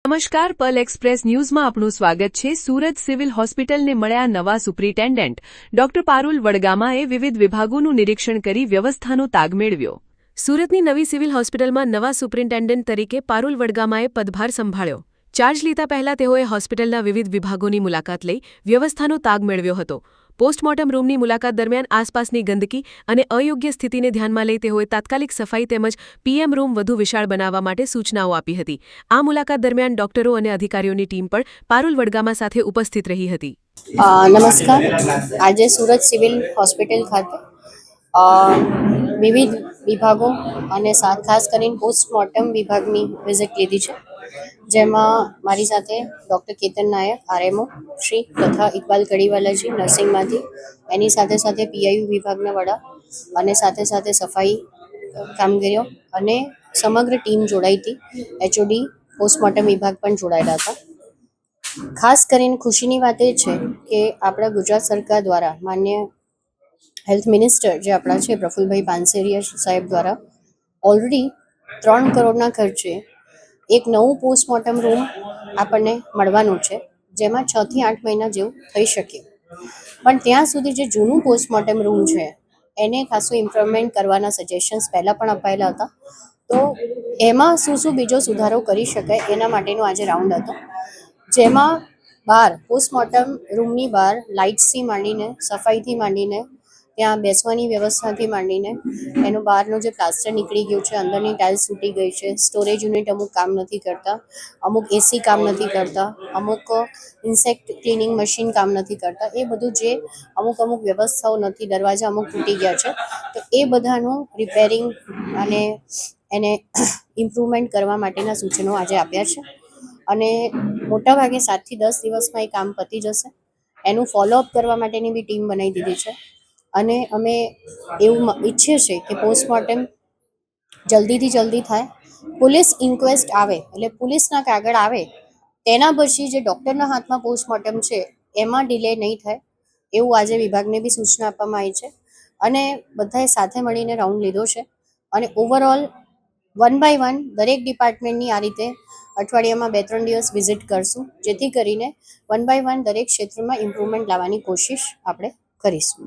નમસ્કાર, પલ એક્સપ્રેસ ન્યૂઝમાં આપનું સ્વાગત છે। સુરત સિવિલ હોસ્પિટલને મળ્યા નવા સુપ્રિન્ટેન્ડન્ટ ડોક્ટર પારુલ વડગામાએ વિવિધ વિભાગોનું નિરીક્ષણ કરી વ્યવસ્થાનો તાગ મેળવ્યો। સુરતની નવી સિવિલ હોસ્પિટલમાં નવા સુપ્રિન્ટેન્ડન્ટ તરીકે પારુલ વડગામાએ પદભાર સંભાળ્યો। ચાર્જ લીધા પહેલા તેઓએ હોસ્પિટલના વિવિધ વિભાગોની મુલાકાત લઈ વ્યવસ્થાનો તાગ મેળવ્યો હતો। પોસ્ટમોર્ટમ રૂમની મુલાકાત દરમિયાન આસપાસની ગંદકી અને અયોગ્ય સ્થિતિને ધ્યાનમાં લઈ તેઓએ તાત્કાલિક સફાઈ તેમજ પીએમ રૂમ વધુ વિશાળ બનાવવા માટે સૂચનાઓ આપી હતી। આ મુલાકાત દરમિયાન ડોક્ટરો અને અધિકારીઓની ટીમ પણ પારુલ વડગામા સાથે ઉપસ્થિત રહી હતી। નમસ્કાર। આજે સુરત સિવિલ હોસ્પિટલ ખાતે વિવિધ વિભાગો અને ખાસ કરીને પોસ્ટમોર્ટમ વિભાગની વિઝિટ લીધી છે, જેમાં મારી સાથે ડૉક્ટર કેતન નાયક આરએમઓ શ્રી તથા ઇકબાલ કડીવાલાજી નર્સિંગમાંથી, એની સાથે સાથે પીઆઈયુ વિભાગના વડા અને સાથે સાથે સફાઈ કામગીરીઓ અને સમગ્ર ટીમ જોડાઈ હતી। એચઓડી પોસ્ટમોર્ટમ વિભાગ પણ જોડાયેલા હતા। ખાસ કરીને ખુશીની વાત એ છે કે આપણા ગુજરાત સરકાર દ્વારા માન્ય હેલ્થ મિનિસ્ટર જે આપણા છે પ્રફુલભાઈ પાનસેરિયા સાહેબ દ્વારા ઓલરેડી 3 કરોડના ખર્ચે એક નવું પોસ્ટમોર્ટમ રૂમ આપણને મળવાનું છે, જેમાં 6 થી 8 મહિના જેવું થઈ શકે, પણ ત્યાં સુધી જે જૂનું પોસ્ટમોર્ટમ રૂમ છે એને ખાસું ઇમ્પ્રુવમેન્ટ કરવાના સજેશન્સ પહેલાં પણ અપાયેલા હતા। તો એમાં શું બીજો સુધારો કરી શકાય એના માટેનો આજે રાઉન્ડ હતો, જેમાં બહાર પોસ્ટમોર્ટમ રૂમની બહાર લાઇટ્સથી માંડીને, સફાઈથી માંડીને, ત્યાં બેસવાની વ્યવસ્થાથી માંડીને, એનું બહારનું જે પ્લાસ્ટર નીકળી ગયું છે, અંદરની ટાઇલ્સ તૂટી ગઈ છે, સ્ટોરેજ યુનિટ અમુક કામ નથી કરતા, અમુક એસી કામ નથી કરતા, અમુક ઇન્સેક્ટ ક્લિનિંગ મશીન કામ નથી કરતા, એ બધું જે અમુક વ્યવસ્થાઓ નથી, દરવાજા અમુક તૂટી ગયા છે, તો એ બધાનું રિપેરિંગ અને એને ઇમ્પ્રુવમેન્ટ કરવા માટેના સૂચનો આજે આપ્યા છે અને મોટાભાગે 7 થી 10 દિવસમાં એ કામ પતી જશે। એનું ફોલોઅપ કરવા માટેની બી ટીમ બનાવી દીધી છે અને અમે એવું ઈચ્છીએ છીએ કે પોસ્ટમોર્ટમ જલ્દીથી જલ્દી થાય, પોલીસ ઇન્ક્વેસ્ટ આવે એટલે પોલીસના કાગળ આવે તેના પછી જે ડૉક્ટરના હાથમાં પોસ્ટમોર્ટમ છે એમાં ડિલે નહીં થાય, એવું આજે વિભાગને બી સૂચના આપવામાં આવી છે અને બધાએ સાથે મળીને રાઉન્ડ લીધો છે અને ઓવરઓલ 1 બાય 1 દરેક ડિપાર્ટમેન્ટની આ રીતે અઠવાડિયામાં 2-3 દિવસ વિઝિટ કરશું, જેથી કરીને 1 બાય 1 દરેક ક્ષેત્રમાં ઇમ્પ્રુવમેન્ટ લાવવાની કોશિશ આપણે કરીશું।